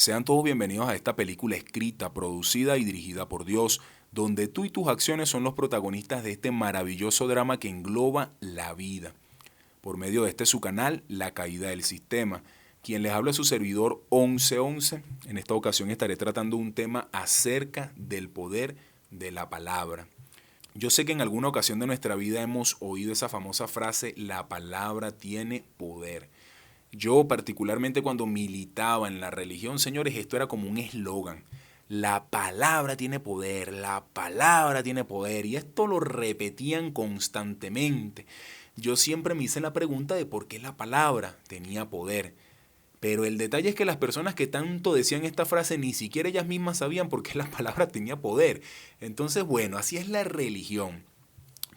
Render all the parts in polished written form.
Sean todos bienvenidos a esta película escrita, producida y dirigida por Dios, donde tú y tus acciones son los protagonistas de este maravilloso drama que engloba la vida. Por medio de este su canal, La Caída del Sistema. Quien les habla es su servidor 1111. En esta ocasión estaré tratando un tema acerca del poder de la palabra. Yo sé que en alguna ocasión de nuestra vida hemos oído esa famosa frase, la palabra tiene poder. Yo particularmente cuando militaba en la religión, señores, esto era como un eslogan. La palabra tiene poder, la palabra tiene poder. Y esto lo repetían constantemente. Yo siempre me hice la pregunta de por qué la palabra tenía poder. Pero el detalle es que las personas que tanto decían esta frase ni siquiera ellas mismas sabían por qué la palabra tenía poder. Entonces, bueno, así es la religión.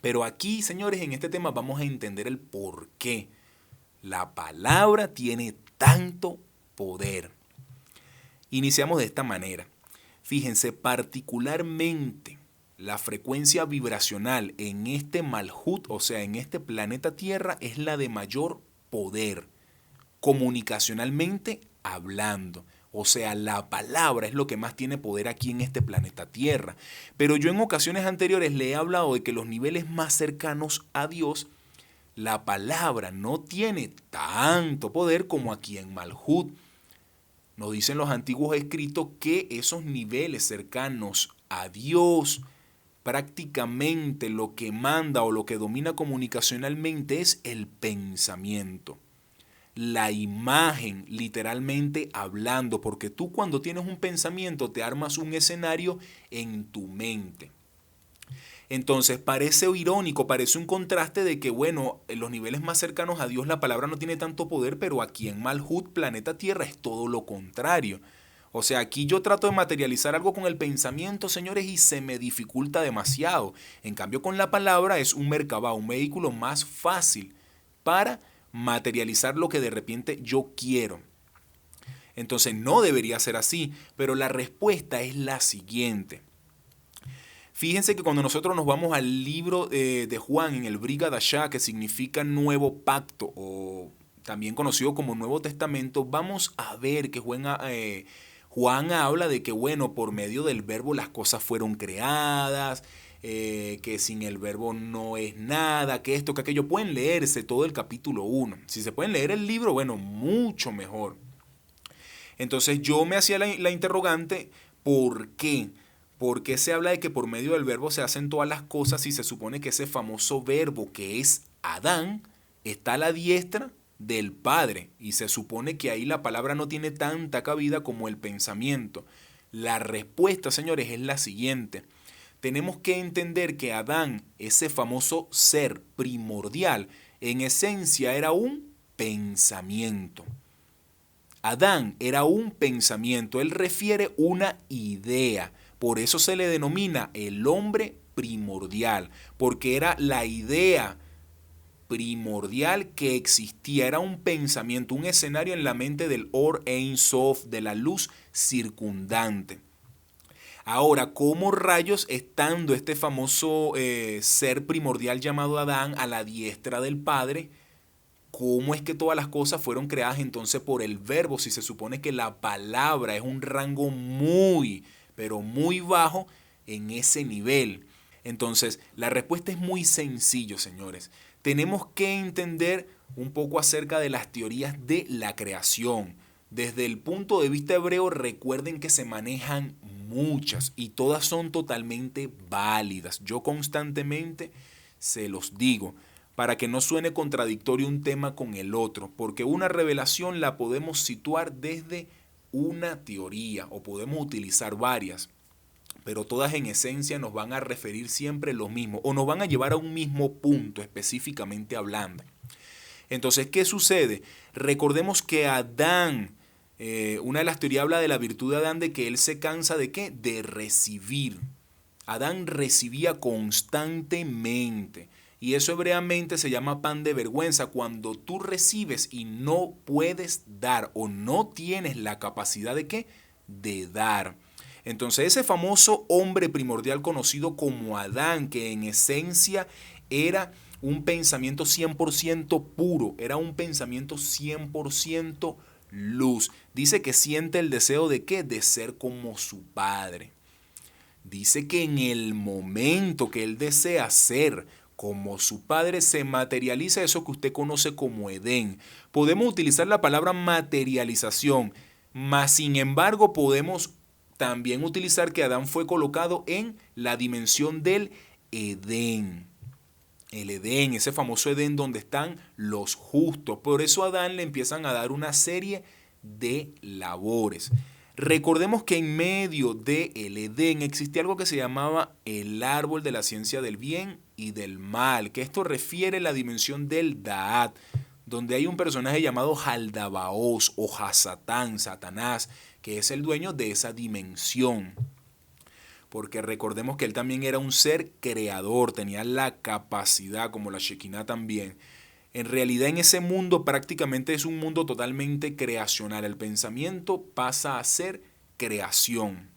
Pero aquí, señores, en este tema vamos a entender el por qué la palabra tiene tanto poder. Iniciamos de esta manera. Fíjense, particularmente la frecuencia vibracional en este Malhut, o sea, en este planeta Tierra, es la de mayor poder, comunicacionalmente hablando. O sea, la palabra es lo que más tiene poder aquí en este planeta Tierra. Pero yo en ocasiones anteriores le he hablado de que los niveles más cercanos a Dios, la palabra no tiene tanto poder como aquí en Malhut. Nos dicen los antiguos escritos que esos niveles cercanos a Dios, prácticamente lo que manda o lo que domina comunicacionalmente es el pensamiento. La imagen, literalmente hablando, porque tú cuando tienes un pensamiento te armas un escenario en tu mente. Entonces parece irónico, parece un contraste de que, bueno, en los niveles más cercanos a Dios la palabra no tiene tanto poder, pero aquí en Malhut, planeta Tierra, es todo lo contrario. O sea, aquí yo trato de materializar algo con el pensamiento, señores, y se me dificulta demasiado. En cambio, con la palabra es un Merkabah, un vehículo más fácil para materializar lo que de repente yo quiero. Entonces no debería ser así, pero la respuesta es la siguiente. Fíjense que cuando nosotros nos vamos al libro de Juan en el Brit Hadashah, que significa nuevo pacto o también conocido como Nuevo Testamento, vamos a ver que Juan habla de que, bueno, por medio del verbo las cosas fueron creadas, que sin el verbo no es nada, que esto, que aquello. Pueden leerse todo el capítulo 1. Si se pueden leer el libro, bueno, mucho mejor. Entonces yo me hacía la interrogante, ¿por qué? ¿Por qué se habla de que por medio del verbo se hacen todas las cosas y se supone que ese famoso verbo que es Adán está a la diestra del Padre? Y se supone que ahí la palabra no tiene tanta cabida como el pensamiento. La respuesta, señores, es la siguiente. Tenemos que entender que Adán, ese famoso ser primordial, en esencia era un pensamiento. Adán era un pensamiento, él refiere una idea. Por eso se le denomina el hombre primordial, porque era la idea primordial que existía, era un pensamiento, un escenario en la mente del Or Ein Sof, de la luz circundante. Ahora, ¿cómo rayos estando este famoso ser primordial llamado Adán a la diestra del Padre? ¿Cómo es que todas las cosas fueron creadas entonces por el verbo? Si se supone que la palabra es un rango muy, pero muy bajo en ese nivel. Entonces, la respuesta es muy sencillo, señores. Tenemos que entender un poco acerca de las teorías de la creación. Desde el punto de vista hebreo, recuerden que se manejan muchas y todas son totalmente válidas. Yo constantemente se los digo para que no suene contradictorio un tema con el otro, porque una revelación la podemos situar desde una teoría o podemos utilizar varias, pero todas en esencia nos van a referir siempre lo mismo o nos van a llevar a un mismo punto específicamente hablando. Entonces, ¿qué sucede? Recordemos que Adán, una de las teorías habla de la virtud de Adán, de que él se cansa de ¿qué? De recibir. Adán recibía constantemente. Y eso hebreamente se llama pan de vergüenza, cuando tú recibes y no puedes dar o no tienes la capacidad de ¿qué? De dar. Entonces ese famoso hombre primordial conocido como Adán, que en esencia era un pensamiento 100% puro, era un pensamiento 100% luz. Dice que siente el deseo de ¿qué? De ser como su padre. Dice que en el momento que él desea ser como su padre, se materializa eso que usted conoce como Edén. Podemos utilizar la palabra materialización, mas sin embargo podemos también utilizar que Adán fue colocado en la dimensión del Edén. El Edén, ese famoso Edén donde están los justos. Por eso a Adán le empiezan a dar una serie de labores. Recordemos que en medio del Edén existía algo que se llamaba el árbol de la ciencia del bien y del mal, que esto refiere a la dimensión del Da'at, donde hay un personaje llamado Jaldabaoth o Hasatán, Satanás, que es el dueño de esa dimensión. Porque recordemos que él también era un ser creador, tenía la capacidad, como la Shekinah también. En realidad en ese mundo prácticamente es un mundo totalmente creacional. El pensamiento pasa a ser creación.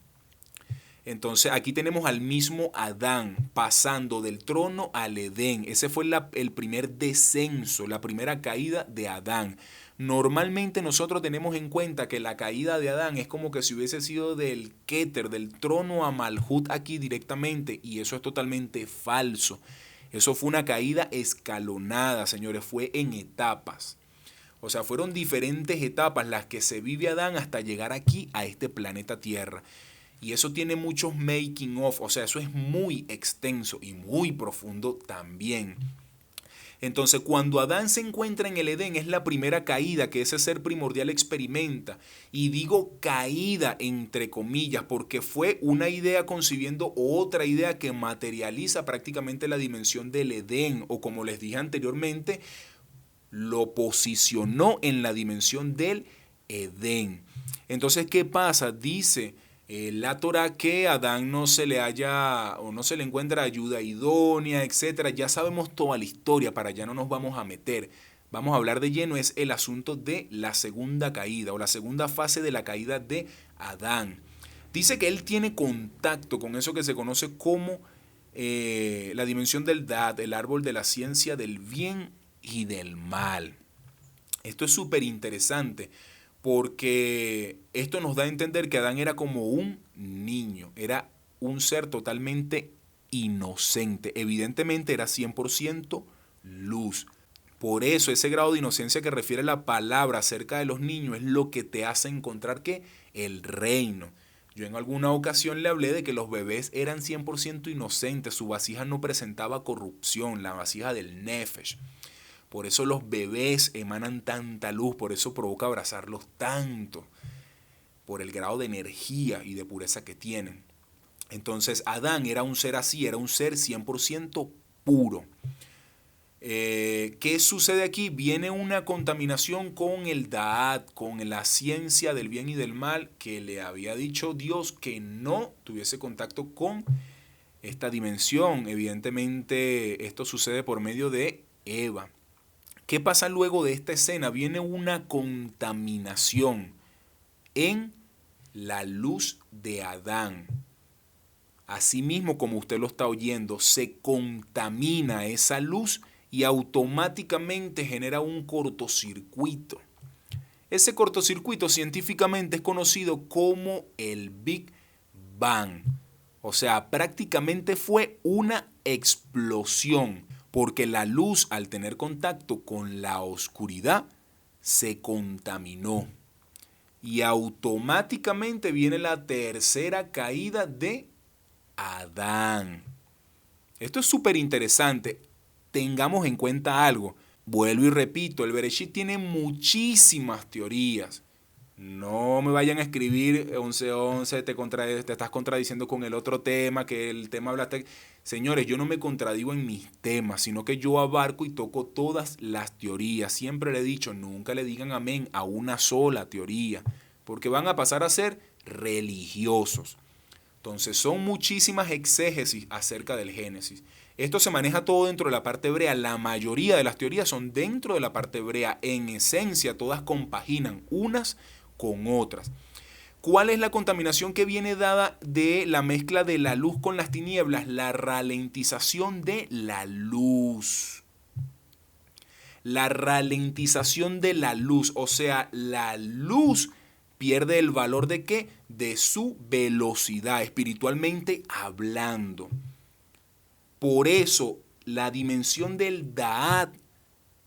Entonces aquí tenemos al mismo Adán pasando del trono al Edén. Ese fue el primer descenso, la primera caída de Adán. Normalmente nosotros tenemos en cuenta que la caída de Adán es como que si hubiese sido del Keter, del trono a Malhut aquí directamente, y eso es totalmente falso. Eso fue una caída escalonada, señores, fue en etapas. O sea, fueron diferentes etapas las que se vive Adán hasta llegar aquí a este planeta Tierra. Y eso tiene muchos making of, o sea, eso es muy extenso y muy profundo también. Entonces, cuando Adán se encuentra en el Edén, es la primera caída que ese ser primordial experimenta. Y digo caída entre comillas, porque fue una idea concibiendo otra idea que materializa prácticamente la dimensión del Edén, o como les dije anteriormente, lo posicionó en la dimensión del Edén. Entonces, ¿qué pasa? Dice la Torah que a Adán no se le haya o no se le encuentra ayuda idónea, etcétera. Ya sabemos toda la historia, para allá no nos vamos a meter. Vamos a hablar de lleno, es el asunto de la segunda caída o la segunda fase de la caída de Adán. Dice que él tiene contacto con eso que se conoce como la dimensión del Da'at, el árbol de la ciencia del bien y del mal. Esto es súper interesante, porque esto nos da a entender que Adán era como un niño, era un ser totalmente inocente, evidentemente era 100% luz. Por eso ese grado de inocencia que refiere la palabra acerca de los niños es lo que te hace encontrar que el reino. Yo en alguna ocasión le hablé de que los bebés eran 100% inocentes, su vasija no presentaba corrupción, la vasija del Nefesh. Por eso los bebés emanan tanta luz, por eso provoca abrazarlos tanto, por el grado de energía y de pureza que tienen. Entonces Adán era un ser así, era un ser 100% puro. ¿Qué sucede aquí? Viene una contaminación con el Da'at, con la ciencia del bien y del mal, que le había dicho Dios que no tuviese contacto con esta dimensión. Evidentemente esto sucede por medio de Eva. ¿Qué pasa luego de esta escena? Viene una contaminación en la luz de Adán. Asimismo, como usted lo está oyendo, se contamina esa luz y automáticamente genera un cortocircuito. Ese cortocircuito científicamente es conocido como el Big Bang. O sea, prácticamente fue una explosión, porque la luz, al tener contacto con la oscuridad, se contaminó. Y automáticamente viene la tercera caída de Adán. Esto es súper interesante. Tengamos en cuenta algo. Vuelvo y repito, el Bereshit tiene muchísimas teorías. No me vayan a escribir 11:11, te estás contradiciendo con el otro tema, que el tema hablaste. Señores, yo no me contradigo en mis temas, sino que yo abarco y toco todas las teorías. Siempre le he dicho, nunca le digan amén a una sola teoría, porque van a pasar a ser religiosos. Entonces son muchísimas exégesis acerca del Génesis. Esto se maneja todo dentro de la parte hebrea. La mayoría de las teorías son dentro de la parte hebrea. En esencia, todas compaginan unas con otras. ¿Cuál es la contaminación que viene dada de la mezcla de la luz con las tinieblas? La ralentización de la luz. la ralentización de la luz, o sea, la luz pierde el valor ¿de qué? De su velocidad, espiritualmente hablando. Por eso, la dimensión del Da'at,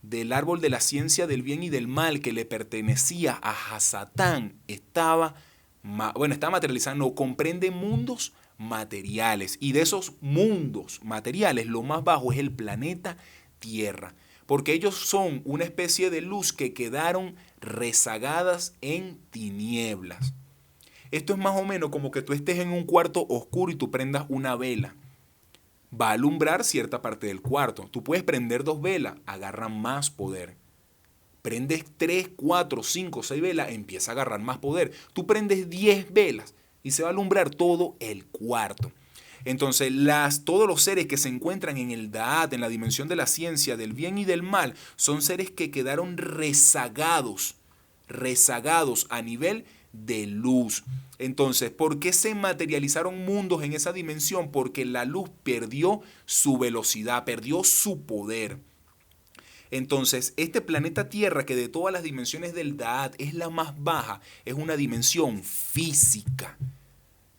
del árbol de la ciencia del bien y del mal que le pertenecía a Hasatán, estaba materializando, comprende mundos materiales. Y de esos mundos materiales, lo más bajo es el planeta Tierra. Porque ellos son una especie de luz que quedaron rezagadas en tinieblas. Esto es más o menos como que tú estés en un cuarto oscuro y tú prendas una vela. Va a alumbrar cierta parte del cuarto. Tú puedes prender 2 velas, agarra más poder. Prendes 3, 4, 5, 6 velas, empieza a agarrar más poder. Tú prendes 10 velas y se va a alumbrar todo el cuarto. Entonces, todos los seres que se encuentran en el Da'at, en la dimensión de la ciencia, del bien y del mal, son seres que quedaron rezagados a nivel de luz. Entonces, ¿por qué se materializaron mundos en esa dimensión? Porque la luz perdió su velocidad, perdió su poder. Entonces, este planeta Tierra, que de todas las dimensiones del Da'at es la más baja, es una dimensión física.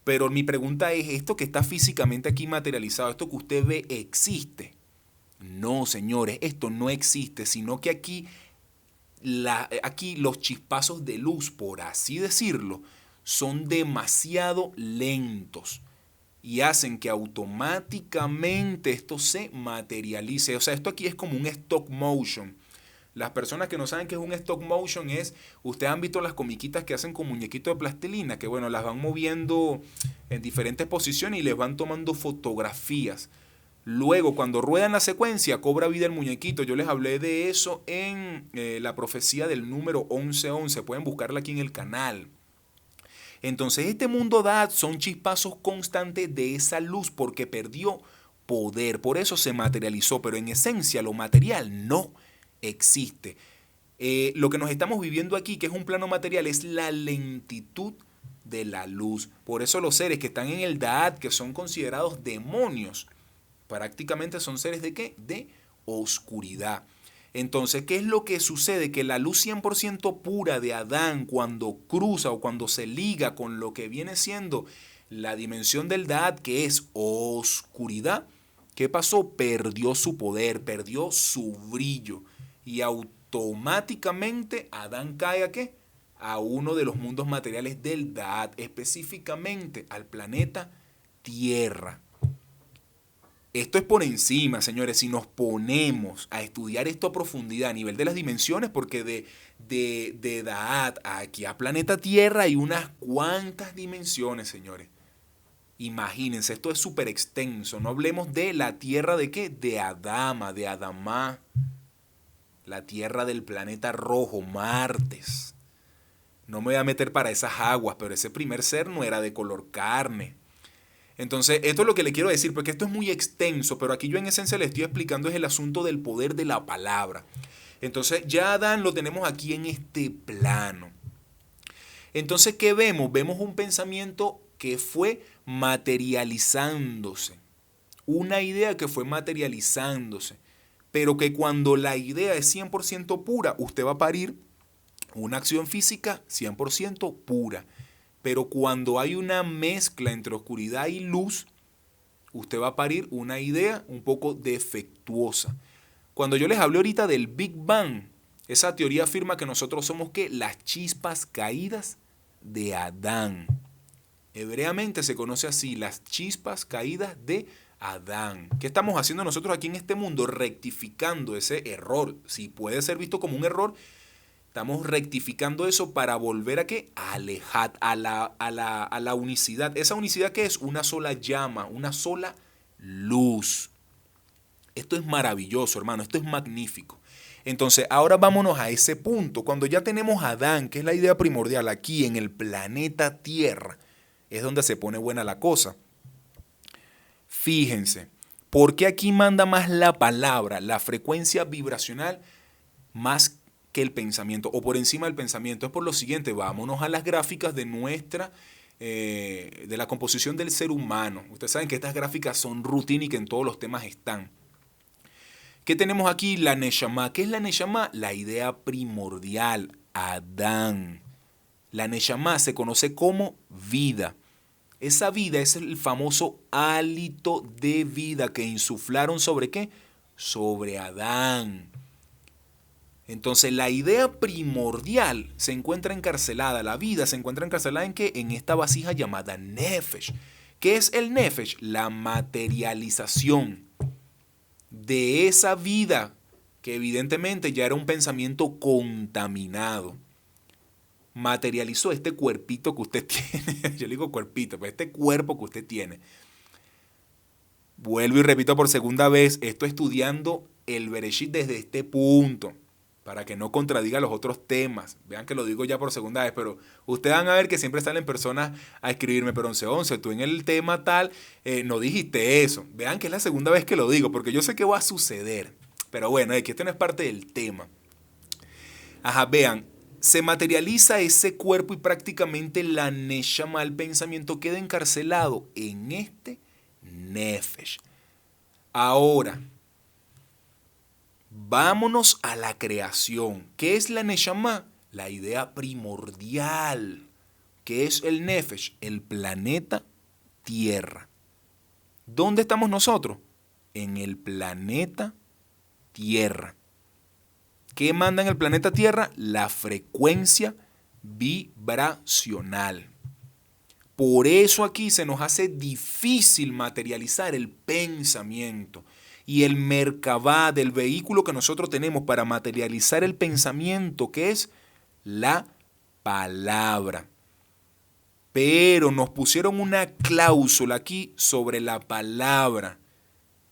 Pero mi pregunta es, ¿esto que está físicamente aquí materializado, esto que usted ve, existe? No, señores, esto no existe, sino que aquí los chispazos de luz, por así decirlo, son demasiado lentos y hacen que automáticamente esto se materialice. O sea, esto aquí es como un stop motion. Las personas que no saben qué es un stop motion ustedes han visto las comiquitas que hacen con muñequitos de plastilina, que bueno, las van moviendo en diferentes posiciones y les van tomando fotografías. Luego, cuando ruedan la secuencia, cobra vida el muñequito. Yo les hablé de eso en la profecía del número 1111. Pueden buscarla aquí en el canal. Entonces, este mundo Da'at son chispazos constantes de esa luz porque perdió poder. Por eso se materializó. Pero en esencia, lo material no existe. Lo que nos estamos viviendo aquí, que es un plano material, es la lentitud de la luz. Por eso los seres que están en el Da'at, que son considerados demonios, prácticamente son seres ¿de qué? De oscuridad. Entonces, ¿qué es lo que sucede? Que la luz 100% pura de Adán, cuando cruza o cuando se liga con lo que viene siendo la dimensión del Da'at, que es oscuridad, ¿qué pasó? Perdió su poder, perdió su brillo. Y automáticamente Adán cae ¿a qué? A uno de los mundos materiales del Da'at, específicamente al planeta Tierra. Esto es por encima, señores, si nos ponemos a estudiar esto a profundidad a nivel de las dimensiones, porque de Da'at aquí a planeta Tierra hay unas cuantas dimensiones, señores. Imagínense, esto es súper extenso. No hablemos de la Tierra de qué, de Adama, de Adamá, la Tierra del planeta rojo, Martes. No me voy a meter para esas aguas, pero ese primer ser no era de color carne. Entonces, esto es lo que le quiero decir, porque esto es muy extenso, pero aquí yo en esencia le estoy explicando es el asunto del poder de la palabra. Entonces, ya Adán lo tenemos aquí en este plano. Entonces, ¿qué vemos? Vemos un pensamiento que fue materializándose. Una idea que fue materializándose. Pero que cuando la idea es 100% pura, usted va a parir una acción física 100% pura. Pero cuando hay una mezcla entre oscuridad y luz, usted va a parir una idea un poco defectuosa. Cuando yo les hablé ahorita del Big Bang, esa teoría afirma que nosotros somos ¿qué? Las chispas caídas de Adán. Hebreamente se conoce así, las chispas caídas de Adán. ¿Qué estamos haciendo nosotros aquí en este mundo? Rectificando ese error. Si puede ser visto como un error, estamos rectificando eso para volver a qué? A alejar, a la unicidad. ¿Esa unicidad qué es? Una sola llama, una sola luz. Esto es maravilloso, hermano, esto es magnífico. Entonces, ahora vámonos a ese punto. Cuando ya tenemos a Adán, que es la idea primordial aquí en el planeta Tierra, es donde se pone buena la cosa. Fíjense, ¿por qué aquí manda más la palabra, la frecuencia vibracional, más que el pensamiento o por encima del pensamiento? Es por lo siguiente, vámonos a las gráficas de de la composición del ser humano. Ustedes saben que estas gráficas son rutina y que en todos los temas están. ¿Qué tenemos aquí? La Neshama. ¿Qué es la Neshama? La idea primordial, Adán. La Neshama se conoce como vida. Esa vida es el famoso hálito de vida que insuflaron ¿sobre qué? Sobre Adán. Entonces la idea primordial se encuentra encarcelada, la vida se encuentra encarcelada ¿en qué? En esta vasija llamada Nefesh. ¿Qué es el Nefesh? La materialización de esa vida que evidentemente ya era un pensamiento contaminado. Materializó este cuerpito que usted tiene, yo le digo cuerpito, pero este cuerpo que usted tiene. Vuelvo y repito por segunda vez, estoy estudiando el Bereshit desde este punto, para que no contradiga los otros temas. Vean que lo digo ya por segunda vez, pero ustedes van a ver que siempre salen personas a escribirme, pero 11, tú en el tema tal, no dijiste eso. Vean que es la segunda vez que lo digo, porque yo sé que va a suceder. Pero bueno, que esto no es parte del tema. Ajá, vean, se materializa ese cuerpo y prácticamente la Neshama, el pensamiento, queda encarcelado en este Nefesh. Ahora, vámonos a la creación. ¿Qué es la Neshama? La idea primordial. ¿Qué es el Nefesh? El planeta Tierra. ¿Dónde estamos nosotros? En el planeta Tierra. ¿Qué manda en el planeta Tierra? La frecuencia vibracional. Por eso aquí se nos hace difícil materializar el pensamiento. Y el Merkabah del vehículo que nosotros tenemos para materializar el pensamiento, que es la palabra. Pero nos pusieron una cláusula aquí sobre la palabra.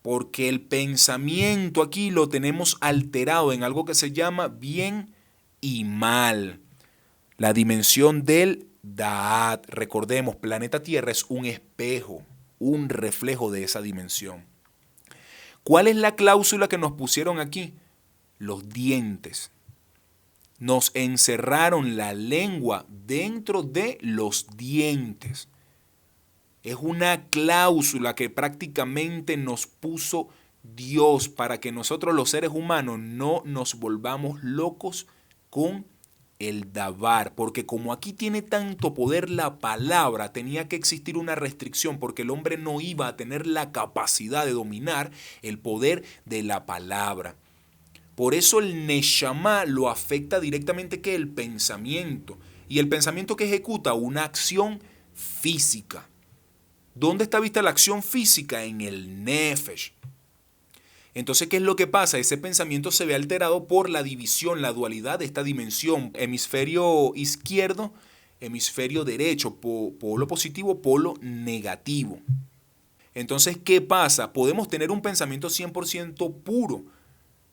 Porque el pensamiento aquí lo tenemos alterado en algo que se llama bien y mal. La dimensión del Da'at. Recordemos, planeta Tierra es un espejo, un reflejo de esa dimensión. ¿Cuál es la cláusula que nos pusieron aquí? Los dientes. Nos encerraron la lengua dentro de los dientes. Es una cláusula que prácticamente nos puso Dios para que nosotros los seres humanos no nos volvamos locos con el davar. Porque como aquí tiene tanto poder la palabra, tenía que existir una restricción porque el hombre no iba a tener la capacidad de dominar el poder de la palabra. Por eso el Neshama lo afecta directamente que el pensamiento. Y el pensamiento que ejecuta una acción física. ¿Dónde está vista la acción física? En el Nefesh. Entonces, ¿qué es lo que pasa? Ese pensamiento se ve alterado por la división, la dualidad de esta dimensión. Hemisferio izquierdo, hemisferio derecho, polo positivo, polo negativo. Entonces, ¿qué pasa? Podemos tener un pensamiento 100% puro,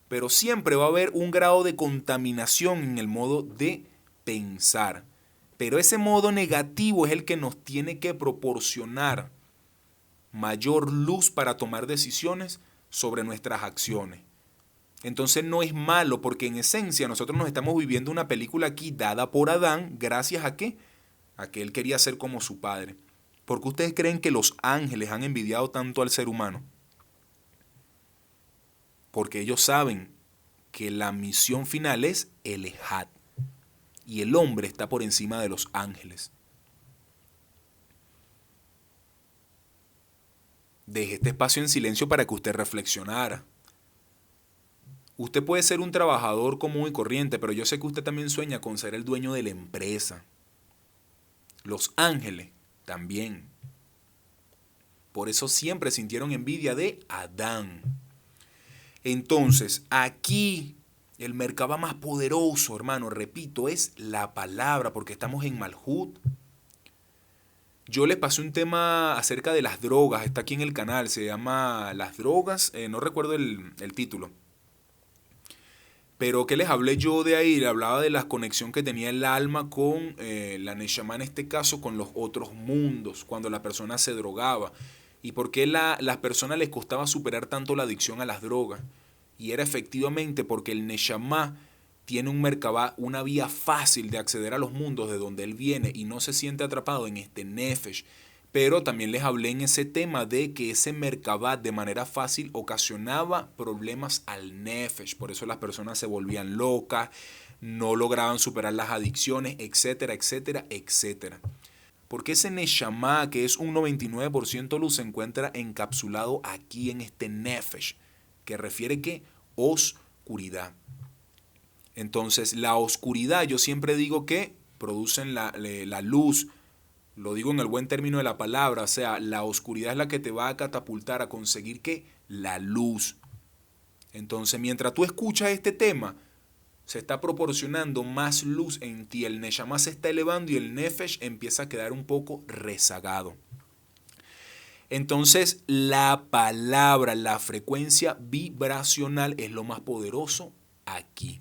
pero siempre va a haber un grado de contaminación en el modo de pensar. Pero ese modo negativo es el que nos tiene que proporcionar mayor luz para tomar decisiones sobre nuestras acciones. Entonces no es malo porque en esencia nosotros nos estamos viviendo una película aquí dada por Adán gracias a qué? A que él quería ser como su padre. ¿Por qué ustedes creen que los ángeles han envidiado tanto al ser humano? Porque ellos saben que la misión final es el Ejad. Y el hombre está por encima de los ángeles. Deje este espacio en silencio para que usted reflexionara. Usted puede ser un trabajador común y corriente, pero yo sé que usted también sueña con ser el dueño de la empresa. Los ángeles también. Por eso siempre sintieron envidia de Adán. Entonces, aquí el Merkabah más poderoso, hermano, repito, es la palabra, porque estamos en Malhut. Yo les pasé un tema acerca de las drogas, está aquí en el canal, se llama Las drogas, no recuerdo el título. Pero ¿qué les hablé yo de ahí? Le hablaba de la conexión que tenía el alma con la Neshama, en este caso con los otros mundos, cuando la persona se drogaba. Y por qué las personas les costaba superar tanto la adicción a las drogas. Y era efectivamente porque el Neshama tiene un Merkabah, una vía fácil de acceder a los mundos de donde él viene y no se siente atrapado en este Nefesh. Pero también les hablé en ese tema de que ese Merkabah de manera fácil ocasionaba problemas al nefesh. Por eso las personas se volvían locas, no lograban superar las adicciones, etcétera, etcétera, etcétera. Porque ese Neshama, que es un 99% luz, se encuentra encapsulado aquí en este nefesh, que refiere que oscuridad. Entonces, la oscuridad, yo siempre digo que producen la luz. Lo digo en el buen término de la palabra, o sea, la oscuridad es la que te va a catapultar a conseguir que la luz. Entonces, mientras tú escuchas este tema, se está proporcionando más luz en ti, el Neshama se está elevando y el Nefesh empieza a quedar un poco rezagado. Entonces, la palabra, la frecuencia vibracional es lo más poderoso aquí.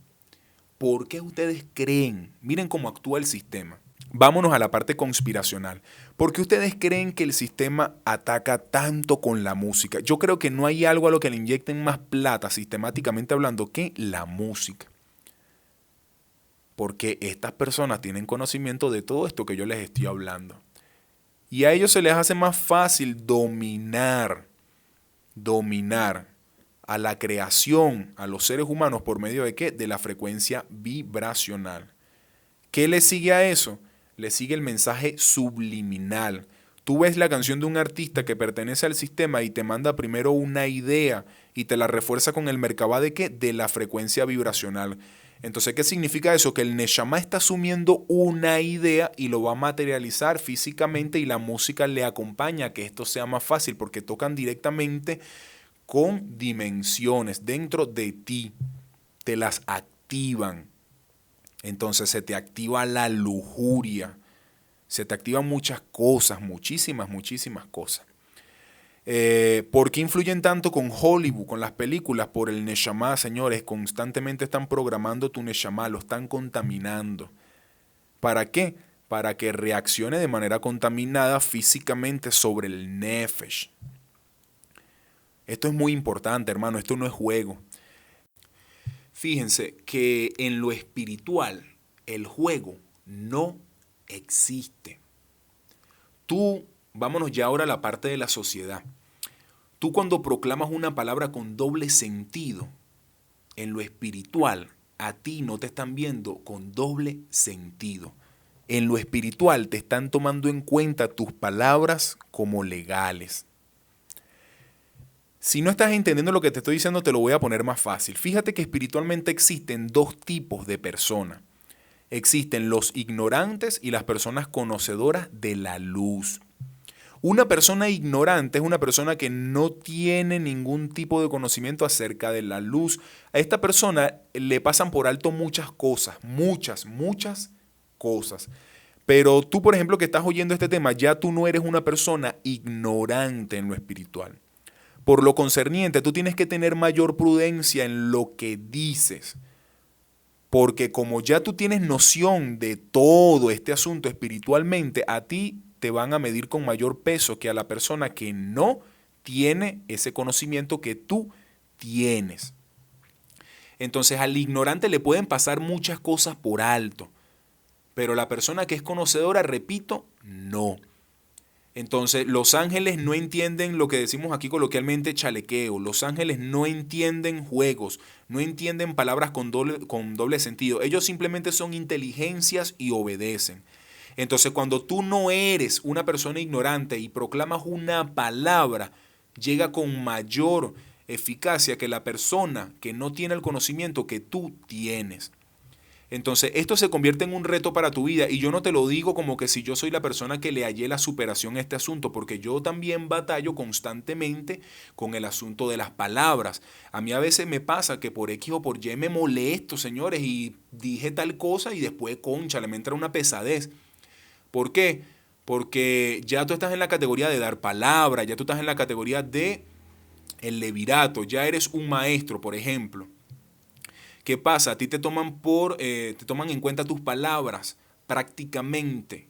¿Por qué ustedes creen? Miren cómo actúa el sistema. Vámonos a la parte conspiracional. ¿Por qué ustedes creen que el sistema ataca tanto con la música? Yo creo que no hay algo a lo que le inyecten más plata, sistemáticamente hablando, que la música. Porque estas personas tienen conocimiento de todo esto que yo les estoy hablando. Y a ellos se les hace más fácil dominar a la creación, a los seres humanos, ¿por medio de qué? De la frecuencia vibracional. ¿Qué le sigue a eso? Le sigue el mensaje subliminal. Tú ves la canción de un artista que pertenece al sistema y te manda primero una idea y te la refuerza con el Merkabah de qué? De la frecuencia vibracional. Entonces, ¿qué significa eso? Que el Neshama está asumiendo una idea y lo va a materializar físicamente y la música le acompaña a que esto sea más fácil porque tocan directamente con dimensiones dentro de ti. Te las activan. Entonces se te activa la lujuria, se te activan muchas cosas, muchísimas cosas. ¿Por qué influyen tanto con Hollywood, con las películas? Por el Neshama, señores, constantemente están programando tu Neshama, lo están contaminando. ¿Para qué? Para que reaccione de manera contaminada físicamente sobre el Nefesh. Esto es muy importante, hermano, esto no es juego. Fíjense que en lo espiritual el juego no existe. Vámonos ya ahora a la parte de la sociedad. Tú cuando proclamas una palabra con doble sentido, en lo espiritual, a ti no te están viendo con doble sentido. En lo espiritual te están tomando en cuenta tus palabras como legales. Si no estás entendiendo lo que te estoy diciendo, te lo voy a poner más fácil. Fíjate que espiritualmente existen dos tipos de personas. Existen los ignorantes y las personas conocedoras de la luz. Una persona ignorante es una persona que no tiene ningún tipo de conocimiento acerca de la luz. A esta persona le pasan por alto muchas cosas, muchas cosas. Pero tú, por ejemplo, que estás oyendo este tema, ya tú no eres una persona ignorante en lo espiritual. Por lo concerniente, tú tienes que tener mayor prudencia en lo que dices. Porque como ya tú tienes noción de todo este asunto espiritualmente, a ti te van a medir con mayor peso que a la persona que no tiene ese conocimiento que tú tienes. Entonces al ignorante le pueden pasar muchas cosas por alto, pero la persona que es conocedora, repito, no. Entonces, los ángeles no entienden lo que decimos aquí coloquialmente chalequeo. Los ángeles no entienden juegos, no entienden palabras con doble sentido. Ellos simplemente son inteligencias y obedecen. Entonces, cuando tú no eres una persona ignorante y proclamas una palabra, llega con mayor eficacia que la persona que no tiene el conocimiento que tú tienes. Entonces, esto se convierte en un reto para tu vida y yo no te lo digo como que si yo soy la persona que le hallé la superación a este asunto, porque yo también batallo constantemente con el asunto de las palabras. A mí a veces me pasa que por X o por Y me molesto, señores, y dije tal cosa y después, concha, me entra una pesadez. ¿Por qué? Porque ya tú estás en la categoría de dar palabra, ya tú estás en la categoría de el levirato, ya eres un maestro, por ejemplo. ¿Qué pasa? A ti te toman en cuenta tus palabras prácticamente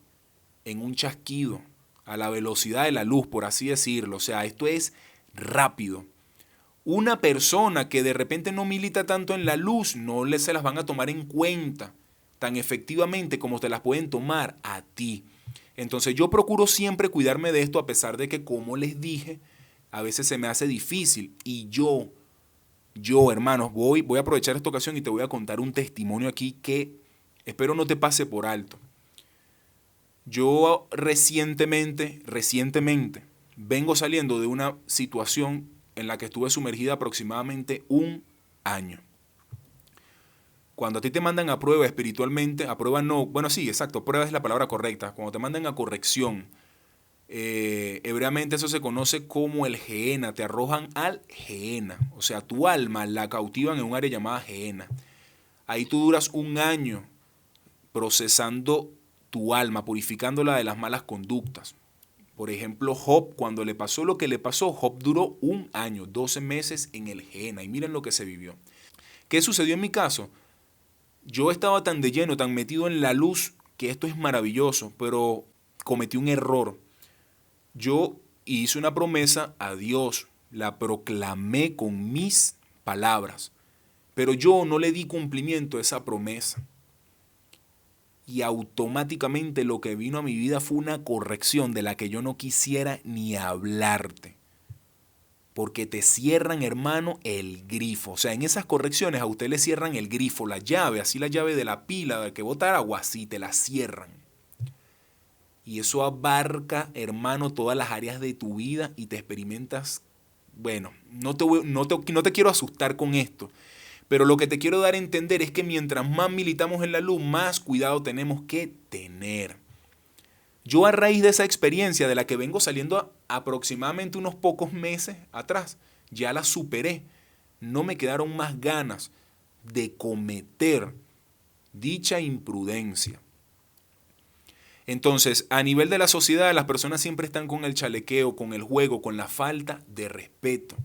en un chasquido, a la velocidad de la luz, por así decirlo. O sea, esto es rápido. Una persona que de repente no milita tanto en la luz, se las van a tomar en cuenta tan efectivamente como te las pueden tomar a ti. Entonces yo procuro siempre cuidarme de esto a pesar de que, como les dije, a veces se me hace difícil. Y hermanos, voy a aprovechar esta ocasión y te voy a contar un testimonio aquí que espero no te pase por alto. Yo recientemente, vengo saliendo de una situación en la que estuve sumergida aproximadamente un año. Cuando a ti te mandan a prueba espiritualmente, a prueba no, bueno sí, exacto, prueba es la palabra correcta. Cuando te mandan a corrección, hebreamente eso se conoce como el Gehenna, te arrojan al Gehenna. O sea, tu alma la cautivan en un área llamada Gehenna. Ahí tú duras un año procesando tu alma, purificándola de las malas conductas. Por ejemplo, Job, cuando le pasó lo que le pasó, Job duró un año, 12 meses en el Gehenna. Y miren lo que se vivió. ¿Qué sucedió en mi caso? Yo estaba tan de lleno, tan metido en la luz, que esto es maravilloso, pero cometí un error. Yo hice una promesa a Dios, la proclamé con mis palabras, pero yo no le di cumplimiento a esa promesa. Y automáticamente lo que vino a mi vida fue una corrección de la que yo no quisiera ni hablarte. Porque te cierran, hermano, el grifo. O sea, en esas correcciones a usted le cierran el grifo, la llave, así la llave de la pila de que bota agua, así te la cierran. Y eso abarca, hermano, todas las áreas de tu vida y te experimentas. Bueno, no te quiero asustar con esto, pero lo que te quiero dar a entender es que mientras más militamos en la luz, más cuidado tenemos que tener. Yo, a raíz de esa experiencia de la que vengo saliendo aproximadamente unos pocos meses atrás, ya la superé. No me quedaron más ganas de cometer dicha imprudencia. Entonces, a nivel de la sociedad, las personas siempre están con el chalequeo, con el juego, con la falta de respeto.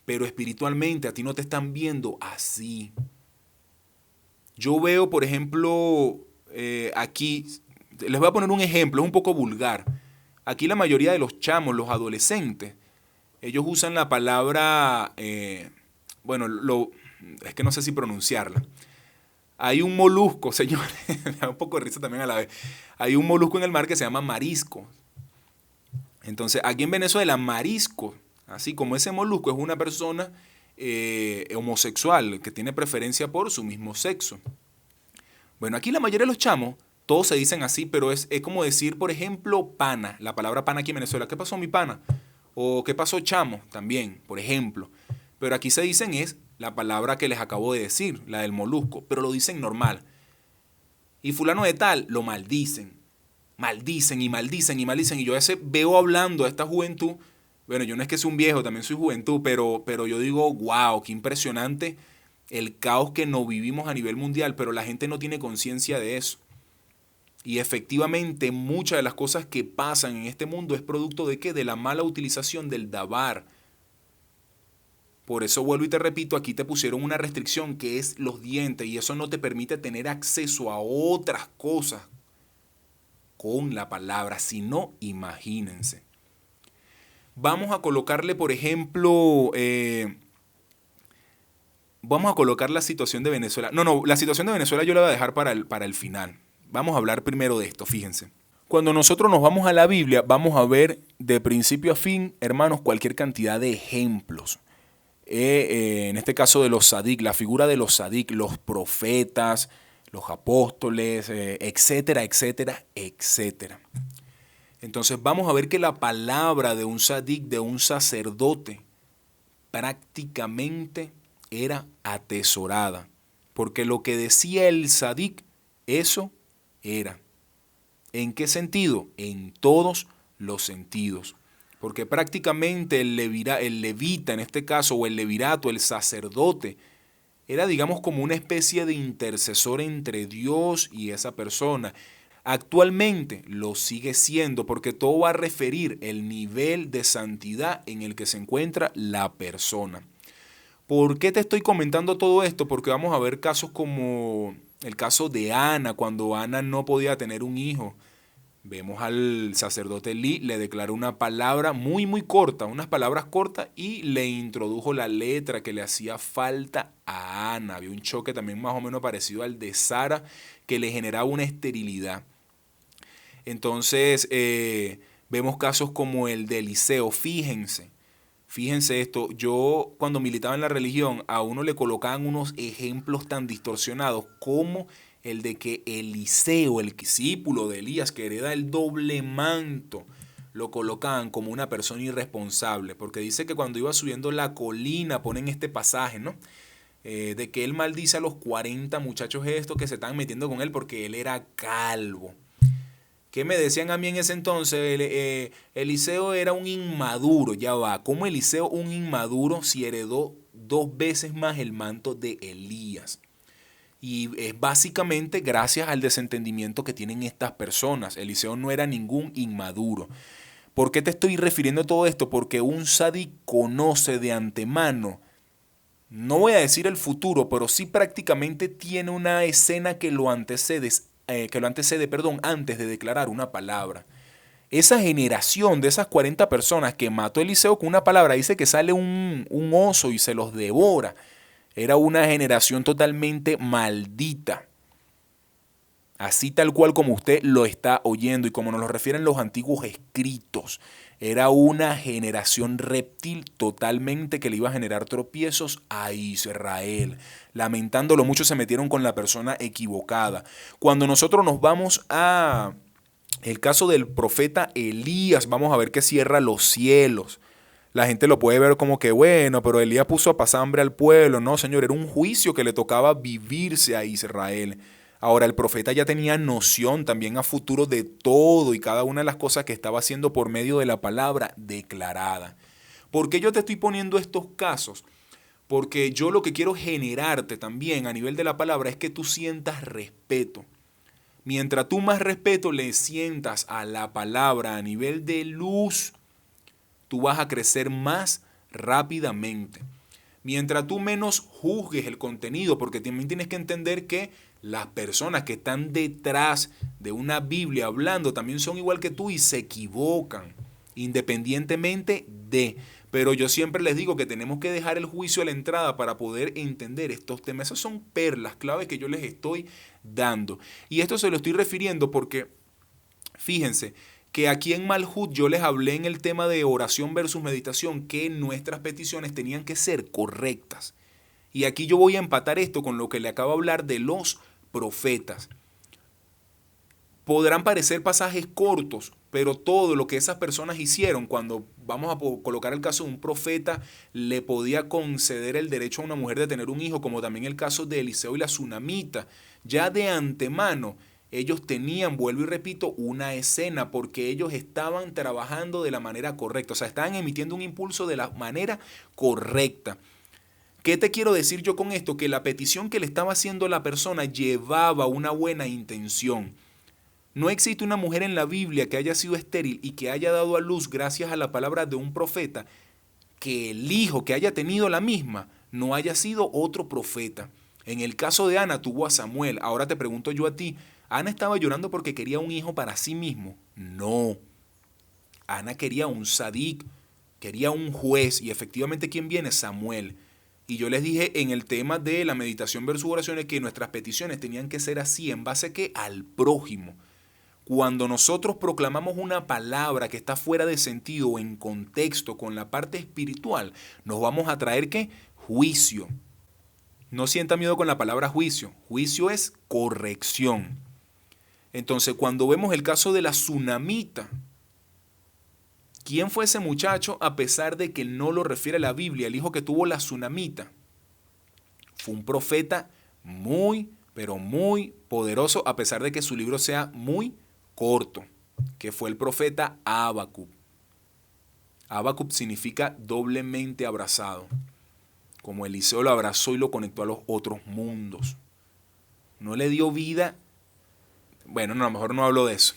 Pero espiritualmente a ti no te están viendo así. Yo veo, por ejemplo, aquí, les voy a poner un ejemplo, es un poco vulgar. Aquí la mayoría de los chamos, los adolescentes, ellos usan la palabra, es que no sé si pronunciarla. Hay un molusco, señores, me da un poco de risa también a la vez. Hay un molusco en el mar que se llama marisco. Entonces, aquí en Venezuela, marisco, así como ese molusco, es una persona homosexual que tiene preferencia por su mismo sexo. Bueno, aquí la mayoría de los chamos, todos se dicen así, pero es como decir, por ejemplo, pana. La palabra pana aquí en Venezuela. ¿Qué pasó, mi pana? O ¿qué pasó, chamo? También, por ejemplo. Pero aquí se dicen es la palabra que les acabo de decir, la del molusco, pero lo dicen normal. Y fulano de tal lo maldicen. Maldicen y maldicen y maldicen. Y yo a veces veo hablando a esta juventud. Bueno, yo no es que soy un viejo, también soy juventud, pero yo digo, wow, qué impresionante el caos que nos vivimos a nivel mundial, pero la gente no tiene conciencia de eso. Y efectivamente muchas de las cosas que pasan en este mundo es producto de ¿qué? De la mala utilización del dabar. Por eso vuelvo y te repito, aquí te pusieron una restricción que es los dientes y eso no te permite tener acceso a otras cosas con la palabra, sino imagínense. Vamos a colocarle, por ejemplo, vamos a colocar la situación de Venezuela. No, la situación de Venezuela yo la voy a dejar para el final. Vamos a hablar primero de esto, fíjense. Cuando nosotros nos vamos a la Biblia, vamos a ver de principio a fin, hermanos, cualquier cantidad de ejemplos. En este caso de los sadik, la figura de los sadik, los profetas, los apóstoles, etcétera, etcétera, etcétera. Entonces vamos a ver que la palabra de un sadik, de un sacerdote, prácticamente era atesorada. Porque lo que decía el sadik, eso era. ¿En qué sentido? En todos los sentidos. Porque prácticamente el levita en este caso, o el levirato, el sacerdote, era digamos como una especie de intercesor entre Dios y esa persona. Actualmente lo sigue siendo porque todo va a referir el nivel de santidad en el que se encuentra la persona. ¿Por qué te estoy comentando todo esto? Porque vamos a ver casos como el caso de Ana, cuando Ana no podía tener un hijo. Vemos al sacerdote Elí, le declaró una palabra muy, muy corta, unas palabras cortas, y le introdujo la letra que le hacía falta a Ana. Había un choque también más o menos parecido al de Sara, que le generaba una esterilidad. Entonces, vemos casos como el de Eliseo. Fíjense esto, yo cuando militaba en la religión a uno le colocaban unos ejemplos tan distorsionados como el de que Eliseo, el discípulo de Elías, que hereda el doble manto, lo colocaban como una persona irresponsable, porque dice que cuando iba subiendo la colina, ponen este pasaje, ¿no? De que él maldice a los 40 muchachos estos que se están metiendo con él porque él era calvo. ¿Qué me decían a mí en ese entonces? Eliseo era un inmaduro, ya va. ¿Cómo Eliseo un inmaduro si heredó 2 veces más el manto de Elías? Y es básicamente gracias al desentendimiento que tienen estas personas. Eliseo no era ningún inmaduro. ¿Por qué te estoy refiriendo a todo esto? Porque un sádico conoce de antemano, no voy a decir el futuro, pero sí prácticamente tiene una escena que lo antecede, antes de declarar una palabra. Esa generación de esas 40 personas que mató Eliseo con una palabra, dice que sale un oso y se los devora. Era una generación totalmente maldita. Así tal cual como usted lo está oyendo y como nos lo refieren los antiguos escritos. Era una generación reptil totalmente que le iba a generar tropiezos a Israel. Lamentándolo mucho se metieron con la persona equivocada. Cuando nosotros nos vamos a el caso del profeta Elías, vamos a ver que cierra los cielos. La gente lo puede ver como que bueno, pero Elías puso a pasar hambre al pueblo. No, señor, era un juicio que le tocaba vivirse a Israel. Ahora, el profeta ya tenía noción también a futuro de todo y cada una de las cosas que estaba haciendo por medio de la palabra declarada. ¿Por qué yo te estoy poniendo estos casos? Porque yo lo que quiero generarte también a nivel de la palabra es que tú sientas respeto. Mientras tú más respeto le sientas a la palabra a nivel de luz, tú vas a crecer más rápidamente. Mientras tú menos juzgues el contenido, porque también tienes que entender que las personas que están detrás de una Biblia hablando también son igual que tú y se equivocan, independientemente de. Pero yo siempre les digo que tenemos que dejar el juicio a la entrada para poder entender estos temas. Esas son perlas claves que yo les estoy dando. Y esto se lo estoy refiriendo porque, fíjense, que aquí en Malhut yo les hablé en el tema de oración versus meditación que nuestras peticiones tenían que ser correctas. Y aquí yo voy a empatar esto con lo que le acabo de hablar de los profetas. Podrán parecer pasajes cortos, pero todo lo que esas personas hicieron, cuando vamos a colocar el caso de un profeta, le podía conceder el derecho a una mujer de tener un hijo, como también el caso de Eliseo y la tsunamita, ya de antemano ellos tenían, vuelvo y repito, una escena porque ellos estaban trabajando de la manera correcta, o sea, estaban emitiendo un impulso de la manera correcta. ¿Qué te quiero decir yo con esto? Que la petición que le estaba haciendo la persona llevaba una buena intención. No existe una mujer en la Biblia que haya sido estéril y que haya dado a luz gracias a la palabra de un profeta, que el hijo que haya tenido la misma no haya sido otro profeta. En el caso de Ana tuvo a Samuel. Ahora te pregunto yo a ti, ¿Ana estaba llorando porque quería un hijo para sí mismo? No. Ana quería un sadik, quería un juez y efectivamente ¿quién viene? Samuel. Y yo les dije en el tema de la meditación versus oraciones que nuestras peticiones tenían que ser así, en base a ¿qué? Al prójimo. Cuando nosotros proclamamos una palabra que está fuera de sentido o en contexto con la parte espiritual, nos vamos a traer ¿qué? Juicio. No sienta miedo con la palabra juicio. Juicio es corrección. Entonces, cuando vemos el caso de la tsunamita, ¿quién fue ese muchacho a pesar de que no lo refiere la Biblia? El hijo que tuvo la tsunamita. Fue un profeta muy, pero muy poderoso a pesar de que su libro sea muy corto, que fue el profeta Habacuc. Habacuc significa doblemente abrazado, como Eliseo lo abrazó y lo conectó a los otros mundos. No le dio vida. Bueno, no, a lo mejor no hablo de eso.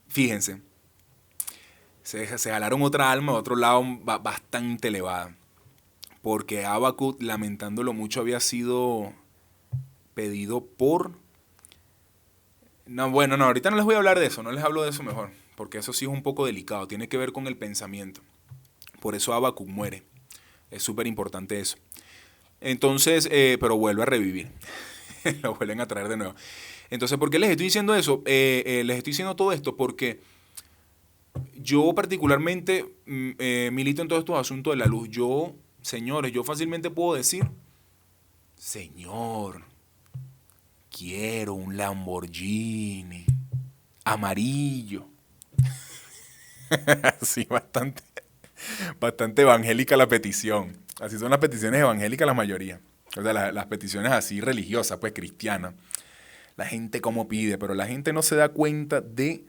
Fíjense, se jalaron otra alma a otro lado bastante elevada, porque Habacuc, lamentándolo mucho, había sido pedido por... No, bueno, no, ahorita no les voy a hablar de eso, no les hablo de eso mejor, porque eso sí es un poco delicado, tiene que ver con el pensamiento. Por eso Habacuc muere, es súper importante eso. Entonces, pero vuelve a revivir. lo vuelven a traer de nuevo. Entonces, ¿por qué les estoy diciendo eso? Les estoy diciendo todo esto porque yo particularmente milito en todos estos asuntos de la luz. Yo, señores, yo fácilmente puedo decir, Señor, quiero un Lamborghini amarillo. Sí, bastante evangélica la petición. Así son las peticiones evangélicas la mayoría. O sea, las peticiones así religiosas, pues cristianas. La gente como pide, pero la gente no se da cuenta de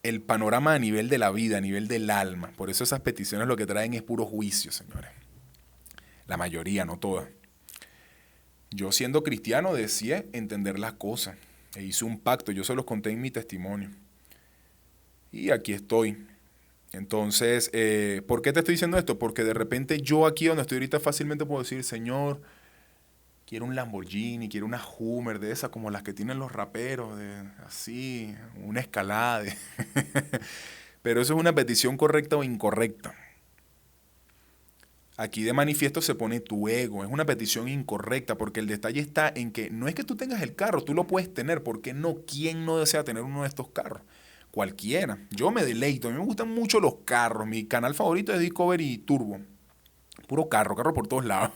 el panorama a nivel de la vida, a nivel del alma. Por eso esas peticiones lo que traen es puro juicio, señores. La mayoría, no todas. Yo siendo cristiano deseé entender las cosas. E hice un pacto, yo se los conté en mi testimonio. Y aquí estoy. Entonces, ¿por qué te estoy diciendo esto? Porque de repente yo aquí donde estoy ahorita fácilmente puedo decir, Señor, quiero un Lamborghini, quiero una Hummer de esas como las que tienen los raperos, así, una Escalade. Pero eso es una petición correcta o incorrecta. Aquí de manifiesto se pone tu ego, es una petición incorrecta porque el detalle está en que no es que tú tengas el carro, tú lo puedes tener, ¿por qué no? ¿Quién no desea tener uno de estos carros? Cualquiera. Yo me deleito, a mí me gustan mucho los carros, mi canal favorito es Discovery Turbo, puro carro por todos lados.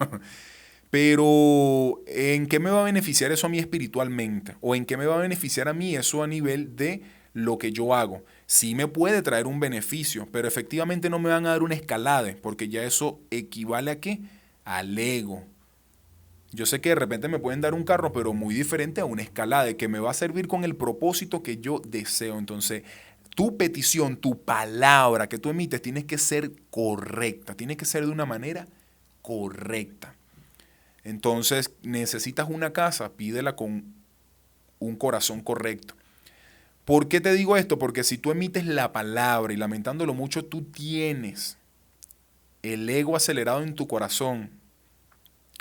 Pero, ¿en qué me va a beneficiar eso a mí espiritualmente? ¿O en qué me va a beneficiar a mí eso a nivel de lo que yo hago? Sí me puede traer un beneficio, pero efectivamente no me van a dar una escalada, porque ya eso equivale a ¿qué? Al ego. Yo sé que de repente me pueden dar un carro, pero muy diferente a una escalada, que me va a servir con el propósito que yo deseo. Entonces, tu petición, tu palabra que tú emites, tiene que ser correcta, tiene que ser de una manera correcta. Entonces, necesitas una casa, pídela con un corazón correcto. ¿Por qué te digo esto? Porque si tú emites la palabra y lamentándolo mucho, tú tienes el ego acelerado en tu corazón,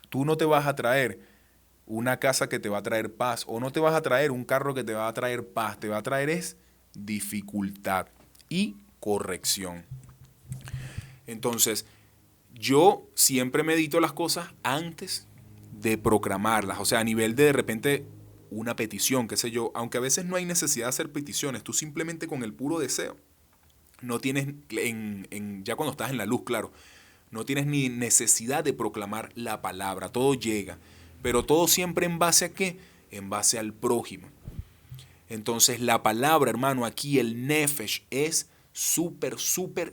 tú no te vas a traer una casa que te va a traer paz o no te vas a traer un carro que te va a traer paz, te va a traer es dificultad y corrección. Entonces, yo siempre medito las cosas antes de proclamarlas, o sea, a nivel de repente una petición, qué sé yo, aunque a veces no hay necesidad de hacer peticiones, tú simplemente con el puro deseo, no tienes, ya cuando estás en la luz, claro, no tienes ni necesidad de proclamar la palabra, todo llega, pero todo siempre en base a qué, en base al prójimo. Entonces la palabra, hermano, aquí el nefesh es súper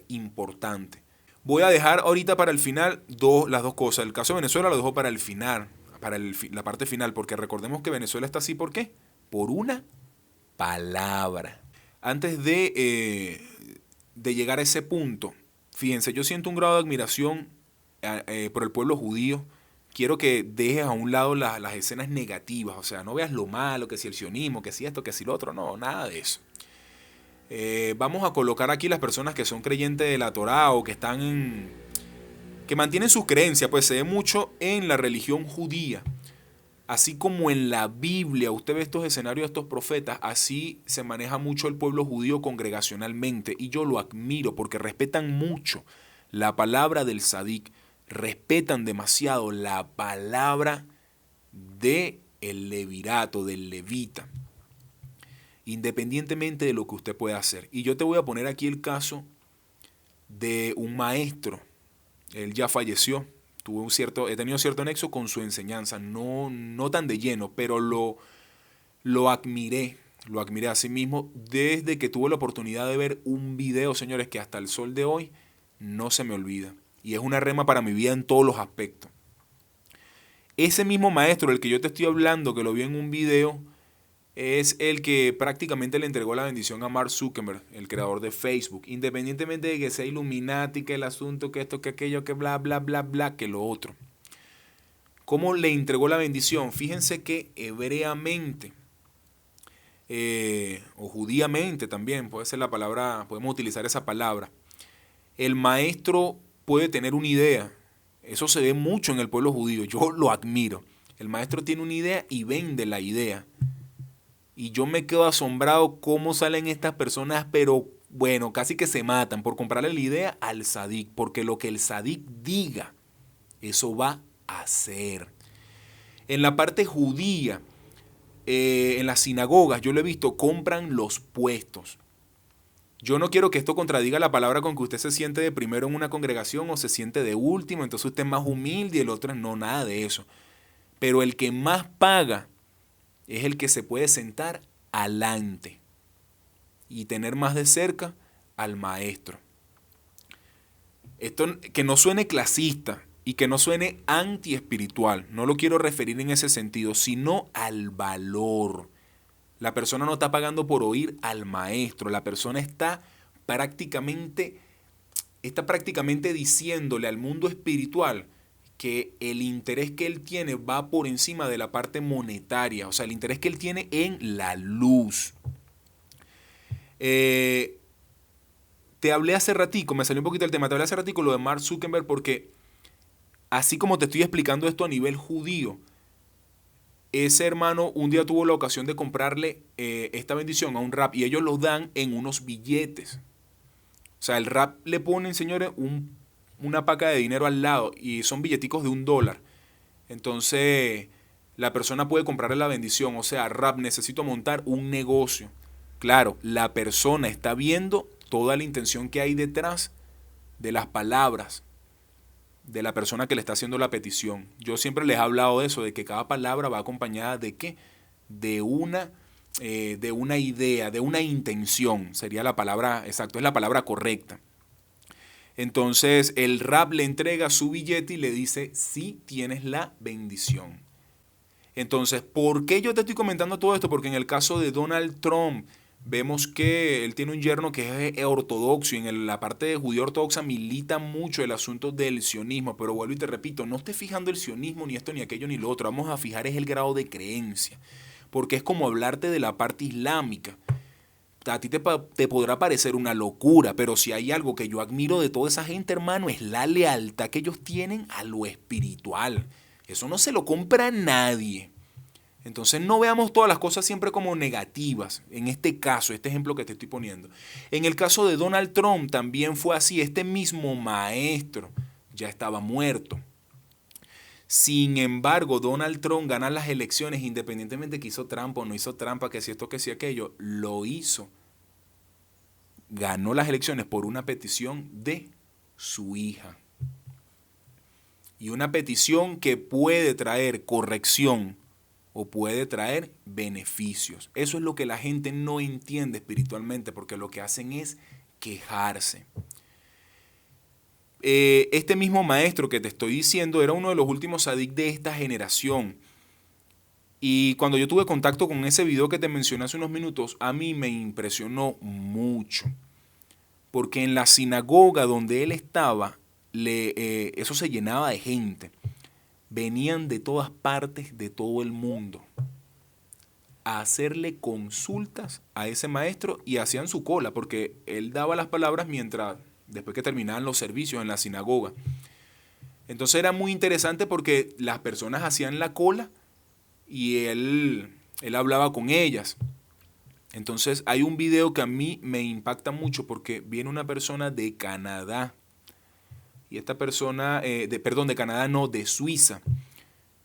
importante. Voy a dejar ahorita para el final las dos cosas. El caso de Venezuela lo dejo para el final, para la parte final, porque recordemos que Venezuela está así, ¿por qué? Por una palabra. Antes de llegar a ese punto, fíjense, yo siento un grado de admiración por el pueblo judío. Quiero que dejes a un lado las escenas negativas, o sea, no veas lo malo, que si el sionismo, que si esto, que si lo otro, no, nada de eso. Vamos a colocar aquí las personas que son creyentes de la Torá o que están que mantienen sus creencias, pues se ve mucho en la religión judía. Así como en la Biblia, usted ve estos escenarios de estos profetas, así se maneja mucho el pueblo judío congregacionalmente. Y yo lo admiro porque respetan mucho la palabra del Sadik, respetan demasiado la palabra del levirato, del levita, independientemente de lo que usted pueda hacer. Y yo te voy a poner aquí el caso de un maestro. Él ya falleció. He tenido cierto nexo con su enseñanza, no tan de lleno, pero lo admiré a sí mismo desde que tuve la oportunidad de ver un video, señores, que hasta el sol de hoy no se me olvida. Y es una rema para mi vida en todos los aspectos. Ese mismo maestro del que yo te estoy hablando, que lo vi en un video, es el que prácticamente le entregó la bendición a Mark Zuckerberg, el creador de Facebook, independientemente de que sea Illuminati, que el asunto, que esto, que aquello, que bla, bla, bla, bla, que lo otro. ¿Cómo le entregó la bendición? Fíjense que hebreamente, o judíamente también, puede ser la palabra, podemos utilizar esa palabra, el maestro puede tener una idea. Eso se ve mucho en el pueblo judío, yo lo admiro. El maestro tiene una idea y vende la idea. Y yo me quedo asombrado cómo salen estas personas, pero bueno, casi que se matan por comprarle la idea al Sadik, porque lo que el Sadik diga, eso va a hacer. En la parte judía, en las sinagogas, yo lo he visto, compran los puestos. Yo no quiero que esto contradiga la palabra con que usted se siente de primero en una congregación o se siente de último, entonces usted es más humilde y el otro no, nada de eso. Pero el que más paga es el que se puede sentar adelante y tener más de cerca al maestro. Esto que no suene clasista y que no suene antiespiritual, no lo quiero referir en ese sentido, sino al valor. La persona no está pagando por oír al maestro, la persona está prácticamente diciéndole al mundo espiritual que el interés que él tiene va por encima de la parte monetaria, o sea, el interés que él tiene en la luz. Te hablé hace ratico, me salió un poquito el tema, te hablé hace ratico lo de Mark Zuckerberg porque así como te estoy explicando esto a nivel judío, ese hermano un día tuvo la ocasión de comprarle esta bendición a un rap y ellos lo dan en unos billetes. O sea, el rap le ponen, señores, una paca de dinero al lado y son billeticos de $1. Entonces, la persona puede comprarle la bendición. O sea, rap, necesito montar un negocio. Claro, la persona está viendo toda la intención que hay detrás de las palabras de la persona que le está haciendo la petición. Yo siempre les he hablado de eso, de que cada palabra va acompañada de ¿qué? De una idea, de una intención, sería la palabra, exacto, es la palabra correcta. Entonces el rap le entrega su billete y le dice, sí tienes la bendición. Entonces, ¿por qué yo te estoy comentando todo esto? Porque en el caso de Donald Trump, vemos que él tiene un yerno que es ortodoxo y en la parte de judía ortodoxa milita mucho el asunto del sionismo, pero vuelvo y te repito, no estés fijando el sionismo ni esto ni aquello ni lo otro, vamos a fijar es el grado de creencia, porque es como hablarte de la parte islámica. A ti te podrá parecer una locura, pero si hay algo que yo admiro de toda esa gente, hermano, es la lealtad que ellos tienen a lo espiritual. Eso no se lo compra nadie. Entonces no veamos todas las cosas siempre como negativas. En este caso, este ejemplo que te estoy poniendo. En el caso de Donald Trump también fue así. Este mismo maestro ya estaba muerto. Sin embargo, Donald Trump gana las elecciones independientemente que hizo trampa o no hizo trampa, que si esto, que si aquello, lo hizo. Ganó las elecciones por una petición de su hija. Y una petición que puede traer corrección o puede traer beneficios. Eso es lo que la gente no entiende espiritualmente, porque lo que hacen es quejarse. Este mismo maestro que te estoy diciendo era uno de los últimos sadik de esta generación. Y cuando yo tuve contacto con ese video que te mencioné hace unos minutos, a mí me impresionó mucho. Porque en la sinagoga donde él estaba, eso se llenaba de gente. Venían de todas partes de todo el mundo a hacerle consultas a ese maestro y hacían su cola, porque él daba las palabras después que terminaban los servicios en la sinagoga. Entonces era muy interesante porque las personas hacían la cola y él hablaba con ellas. Entonces hay un video que a mí me impacta mucho porque viene una persona de Canadá. Y esta persona, de Canadá no, de Suiza.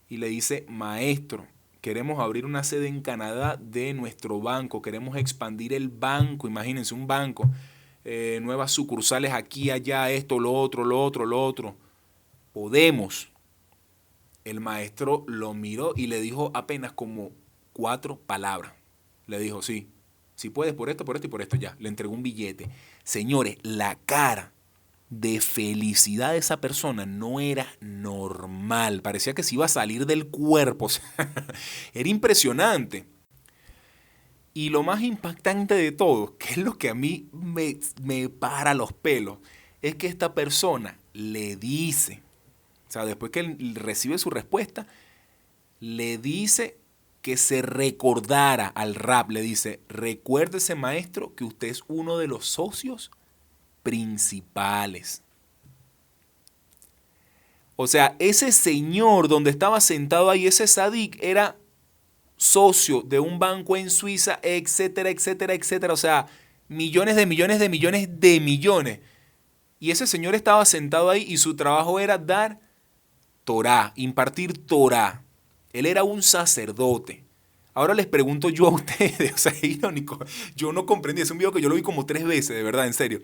Y le dice, maestro, queremos abrir una sede en Canadá de nuestro banco. Queremos expandir el banco. Imagínense, un banco. Nuevas sucursales aquí, allá, esto, lo otro, lo otro, lo otro. Podemos. El maestro lo miró y le dijo apenas como 4 palabras. Le dijo, sí, si puedes por esto y por esto ya. Le entregó un billete. Señores, la cara de felicidad de esa persona no era normal. Parecía que se iba a salir del cuerpo. O sea, era impresionante. Y lo más impactante de todo, que es lo que a mí me para los pelos, es que esta persona le dice, o sea, después que él recibe su respuesta, le dice que se recordara al rap. Le dice, recuérdese, maestro, que usted es uno de los socios principales. O sea, ese señor donde estaba sentado ahí, ese sadik, era socio de un banco en Suiza, etcétera, etcétera, etcétera. O sea, millones de millones de millones de millones. Y ese señor estaba sentado ahí y su trabajo era dar Torah, impartir Torah. Él era un sacerdote. Ahora les pregunto yo a ustedes, o sea, es irónico, yo no comprendí, es un video que yo lo vi como 3 veces, de verdad, en serio.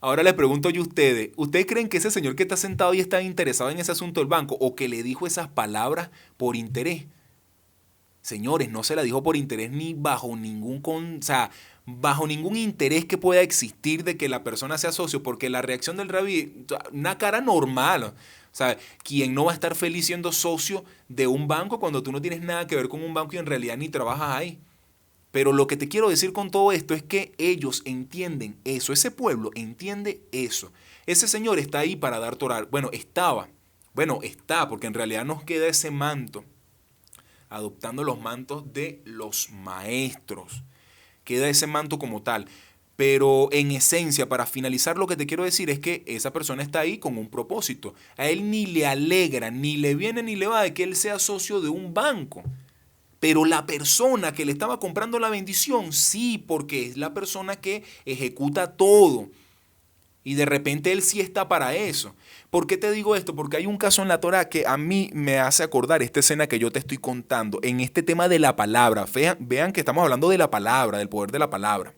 Ahora les pregunto yo a ustedes, ¿ustedes creen que ese señor que está sentado ahí está interesado en ese asunto del banco o que le dijo esas palabras por interés? Señores, no se la dijo por interés ni o sea, bajo ningún interés que pueda existir de que la persona sea socio, porque la reacción del rabí, una cara normal. O sea, ¿quién no va a estar feliz siendo socio de un banco cuando tú no tienes nada que ver con un banco y en realidad ni trabajas ahí? Pero lo que te quiero decir con todo esto es que ellos entienden eso, ese pueblo entiende eso. Ese señor está ahí para dar Torah. Está, porque en realidad nos queda ese manto, adoptando los mantos de los maestros. Queda ese manto como tal. Pero en esencia, para finalizar, lo que te quiero decir es que esa persona está ahí con un propósito. A él ni le alegra, ni le viene ni le va de que él sea socio de un banco. Pero la persona que le estaba comprando la bendición, sí, porque es la persona que ejecuta todo. Y de repente él sí está para eso. ¿Por qué te digo esto? Porque hay un caso en la Torá que a mí me hace acordar esta escena que yo te estoy contando. En este tema de la palabra. Vean que estamos hablando de la palabra, del poder de la palabra.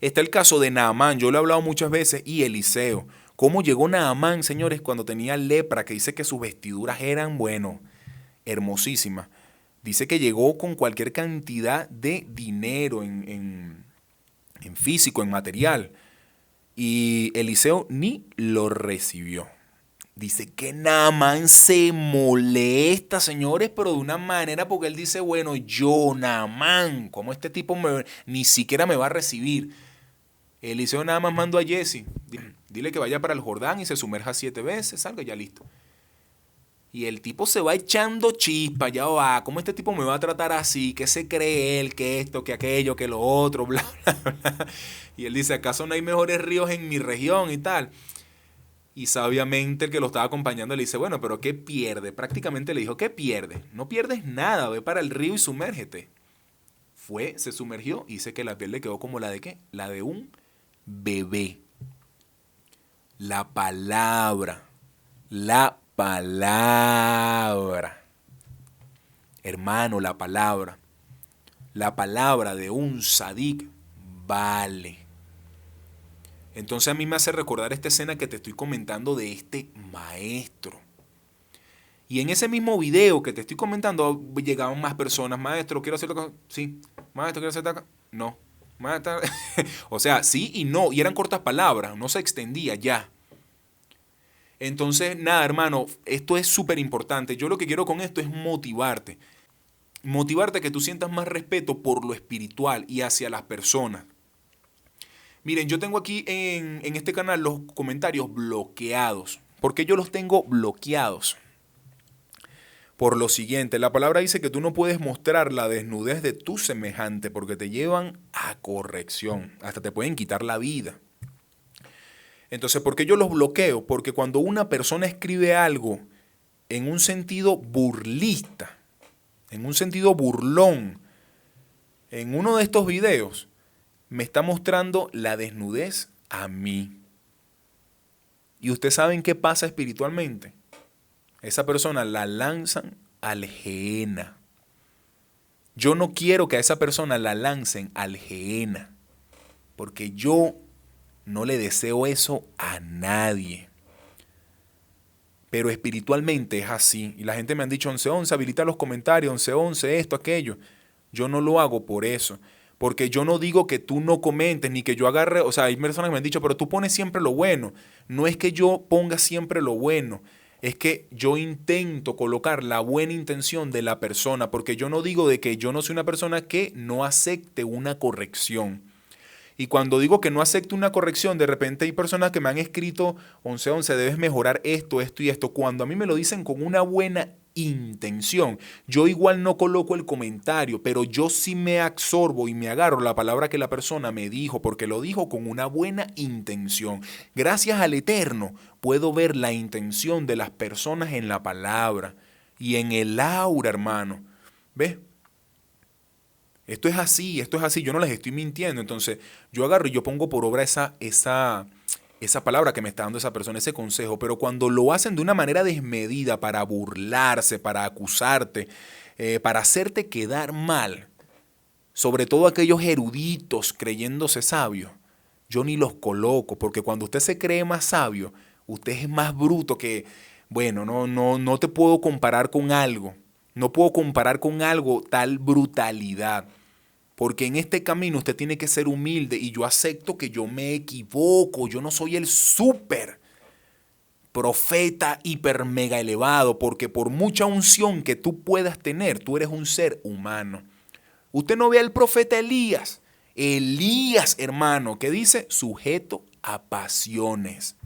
Está el caso de Naamán, yo lo he hablado muchas veces, y Eliseo. ¿Cómo llegó Naamán, señores, cuando tenía lepra? Que dice que sus vestiduras eran, bueno, hermosísimas. Dice que llegó con cualquier cantidad de dinero en físico, en material. Y Eliseo ni lo recibió. Dice que Naamán se molesta, señores, pero de una manera porque él dice, bueno, yo, Naamán, ¿cómo este tipo ni siquiera me va a recibir? Eliseo nada más mandó a Jesse, dile que vaya para el Jordán y se sumerja 7 veces, salga ya listo. Y el tipo se va echando chispa, ya va, ¿cómo este tipo me va a tratar así? ¿Qué se cree él? Que esto, que aquello, que lo otro, bla, bla, bla. Y él dice, ¿acaso no hay mejores ríos en mi región y tal? Y sabiamente el que lo estaba acompañando le dice, bueno, pero ¿qué pierde? Prácticamente le dijo, ¿qué pierde? No pierdes nada, ve para el río y sumérgete. Fue, se sumergió y dice que la piel le quedó como la de ¿qué? La de un bebé. La palabra. La palabra. Hermano, la palabra. La palabra de un sadik vale. Entonces a mí me hace recordar esta escena que te estoy comentando de este maestro. Y en ese mismo video que te estoy comentando llegaban más personas. Maestro, quiero hacer acá. Sí. Maestro, quiero hacer acá. No. Maestro. O sea, sí y no. Y eran cortas palabras. No se extendía ya. Entonces, nada, hermano, esto es súper importante. Yo lo que quiero con esto es motivarte. Motivarte a que tú sientas más respeto por lo espiritual y hacia las personas. Miren, yo tengo aquí en este canal los comentarios bloqueados. ¿Por qué yo los tengo bloqueados? Por lo siguiente, la palabra dice que tú no puedes mostrar la desnudez de tu semejante porque te llevan a corrección. Hasta te pueden quitar la vida. Entonces, ¿por qué yo los bloqueo? Porque cuando una persona escribe algo en un sentido burlista, en un sentido burlón, en uno de estos videos, me está mostrando la desnudez a mí. ¿Y ustedes saben qué pasa espiritualmente? Esa persona la lanzan al Gehenna. Yo no quiero que a esa persona la lancen al Gehenna, porque yo no le deseo eso a nadie. Pero espiritualmente es así. Y la gente me han dicho 11:11, habilita los comentarios, 11:11, esto, aquello. Yo no lo hago por eso. Porque yo no digo que tú no comentes, ni que yo agarre, o sea, hay personas que me han dicho, pero tú pones siempre lo bueno. No es que yo ponga siempre lo bueno, es que yo intento colocar la buena intención de la persona, porque yo no digo de que yo no soy una persona que no acepte una corrección. Y cuando digo que no acepto una corrección, de repente hay personas que me han escrito 11:11, debes mejorar esto, esto y esto. Cuando a mí me lo dicen con una buena intención, yo igual no coloco el comentario, pero yo sí me absorbo y me agarro la palabra que la persona me dijo, porque lo dijo con una buena intención. Gracias al Eterno puedo ver la intención de las personas en la palabra y en el aura, hermano. ¿Ves? Esto es así, yo no les estoy mintiendo. Entonces, yo agarro y yo pongo por obra esa esa palabra que me está dando esa persona, ese consejo, pero cuando lo hacen de una manera desmedida para burlarse, para acusarte, para hacerte quedar mal, sobre todo aquellos eruditos creyéndose sabios, yo ni los coloco, porque cuando usted se cree más sabio, usted es más bruto que, bueno, no te puedo comparar con algo, no puedo comparar con algo tal brutalidad. Porque en este camino usted tiene que ser humilde y yo acepto que yo me equivoco. Yo no soy el súper profeta hiper mega elevado, porque por mucha unción que tú puedas tener, tú eres un ser humano. Usted no ve al profeta Elías. Elías, hermano, que dice sujeto a pasiones.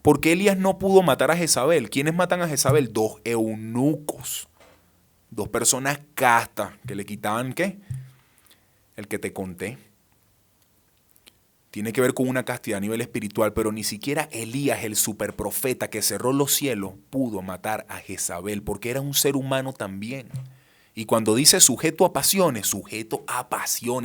Porque Elías no pudo matar a Jezabel. ¿Quiénes matan a Jezabel? Dos eunucos. Dos personas castas que le quitaban, ¿qué? El que te conté. Tiene que ver con una castidad a nivel espiritual, pero ni siquiera Elías, el superprofeta que cerró los cielos, pudo matar a Jezabel, porque era un ser humano también. Y cuando dice sujeto a pasiones,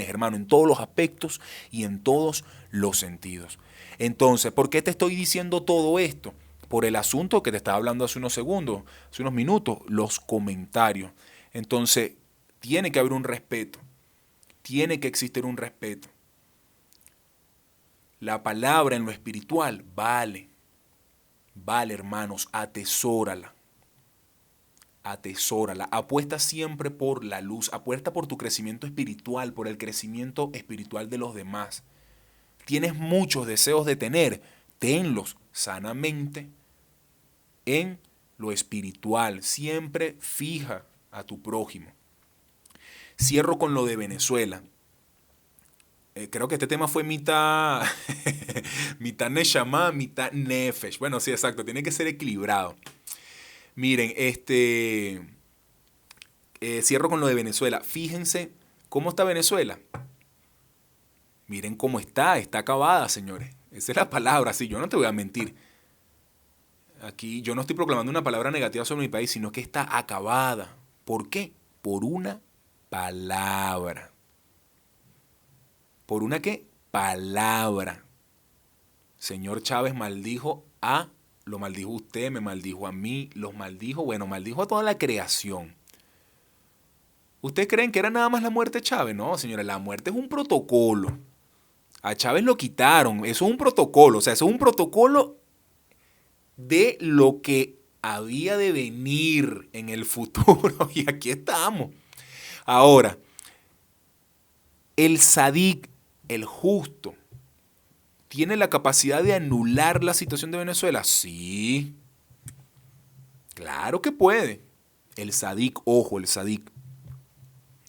hermano, en todos los aspectos y en todos los sentidos. Entonces, ¿por qué te estoy diciendo todo esto? Por el asunto que te estaba hablando hace unos segundos, hace unos minutos, los comentarios. Entonces, tiene que haber un respeto. Tiene que existir un respeto. La palabra en lo espiritual vale. Vale, hermanos, atesórala. Atesórala. Apuesta siempre por la luz. Apuesta por tu crecimiento espiritual, por el crecimiento espiritual de los demás. Tienes muchos deseos de tener. Tenlos sanamente en lo espiritual. Siempre fija a tu prójimo. Cierro con lo de Venezuela. Creo que este tema fue mitad, mitad Neshama, mitad Nefesh. Bueno, sí, exacto, tiene que ser equilibrado. Miren, cierro con lo de Venezuela. Fíjense cómo está Venezuela. Miren cómo está acabada, señores. Esa es la palabra, sí, yo no te voy a mentir. Aquí yo no estoy proclamando una palabra negativa sobre mi país, sino que está acabada. ¿Por qué? Por una palabra. ¿Por una qué? Palabra. Señor Chávez lo maldijo usted, me maldijo a mí, los maldijo, maldijo a toda la creación. ¿Ustedes creen que era nada más la muerte de Chávez? No, señores, la muerte es un protocolo. A Chávez lo quitaron, eso es un protocolo, o sea, eso es un protocolo de lo que había de venir en el futuro y aquí estamos. Ahora, el Sadik, el justo, ¿tiene la capacidad de anular la situación de Venezuela? Sí. Claro que puede. El Sadik, ojo, el Sadik.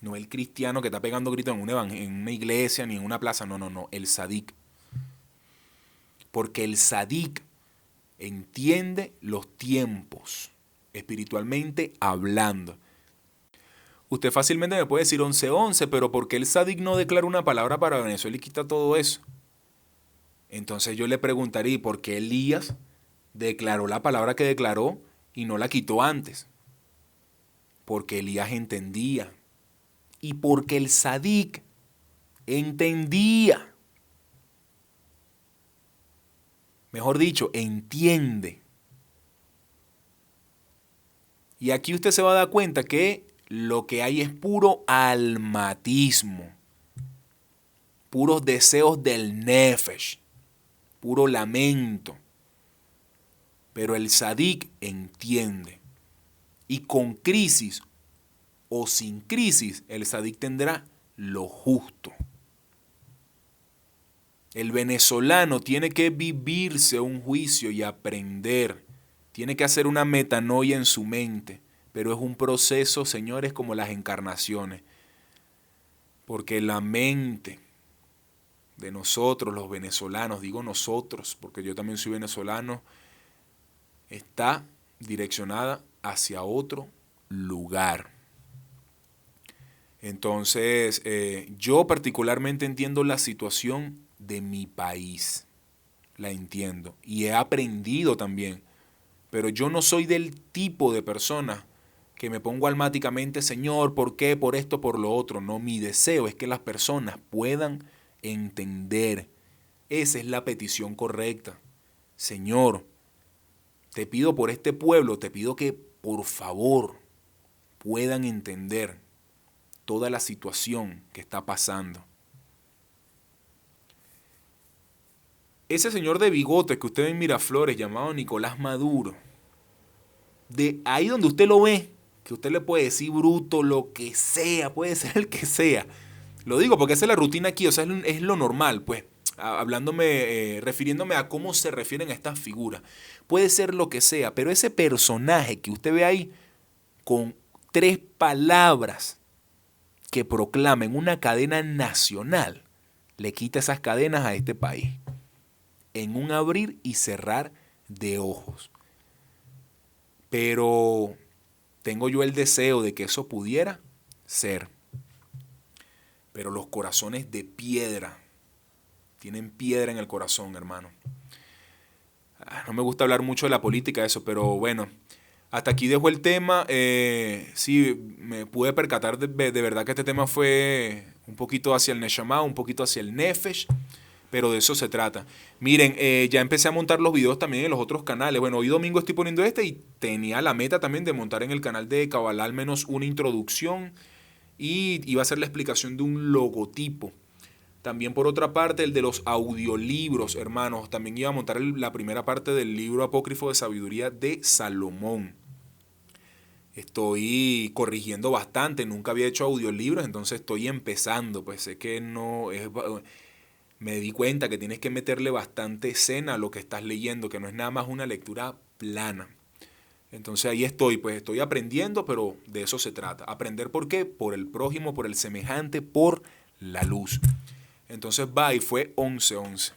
No el cristiano que está pegando gritos en una iglesia ni en una plaza. No. El Sadik. Porque el Sadik entiende los tiempos, espiritualmente hablando. Usted fácilmente me puede decir 11:11, pero ¿por qué el Sadik no declara una palabra para Venezuela y quita todo eso? Entonces yo le preguntaría, ¿por qué Elías declaró la palabra que declaró y no la quitó antes? Porque Elías entendía. Y porque el Sadik entendía. Mejor dicho, entiende. Y aquí usted se va a dar cuenta que lo que hay es puro almatismo. Puros deseos del nefesh. Puro lamento. Pero el Sadik entiende. Y con crisis o sin crisis, el Sadik tendrá lo justo. El venezolano tiene que vivirse un juicio y aprender. Tiene que hacer una metanoia en su mente. Pero es un proceso, señores, como las encarnaciones. Porque la mente de nosotros, los venezolanos, digo nosotros, porque yo también soy venezolano, está direccionada hacia otro lugar. Entonces, yo particularmente entiendo la situación de mi país. La entiendo. Y he aprendido también. Pero yo no soy del tipo de persona que me pongo almáticamente, Señor, ¿por qué? Por esto, por lo otro. No, mi deseo es que las personas puedan entender Esa es la petición correcta. Señor, te pido por este pueblo, te pido que por favor puedan entender toda la situación que está pasando. Ese señor de bigote que usted ve en Miraflores, llamado Nicolás Maduro, de ahí donde usted lo ve, que usted le puede decir bruto, lo que sea, puede ser el que sea. Lo digo porque esa es la rutina aquí, o sea, es lo normal, pues, refiriéndome a cómo se refieren a estas figuras. Puede ser lo que sea, pero ese personaje que usted ve ahí, con 3 palabras que proclamen una cadena nacional, le quita esas cadenas a este país. En un abrir y cerrar de ojos. Pero tengo yo el deseo de que eso pudiera ser. Pero los corazones de piedra, tienen piedra en el corazón, hermano. No me gusta hablar mucho de la política, eso, pero bueno, hasta aquí dejo el tema. Sí, me pude percatar de verdad que este tema fue un poquito hacia el Neshama, un poquito hacia el Nefesh, pero de eso se trata. Miren, ya empecé a montar los videos también en los otros canales. Bueno, hoy domingo estoy poniendo este y tenía la meta también de montar en el canal de Kabbalah al menos una introducción y iba a ser la explicación de un logotipo. También por otra parte el de los audiolibros, hermanos. También iba a montar la primera parte del libro apócrifo de sabiduría de Salomón. Estoy corrigiendo bastante, nunca había hecho audiolibros, entonces estoy empezando. Pues sé que no es... Me di cuenta que tienes que meterle bastante escena a lo que estás leyendo, que no es nada más una lectura plana. Entonces ahí estoy, pues estoy aprendiendo, pero de eso se trata. ¿Aprender por qué? Por el prójimo, por el semejante, por la luz. Entonces va y fue 11-11.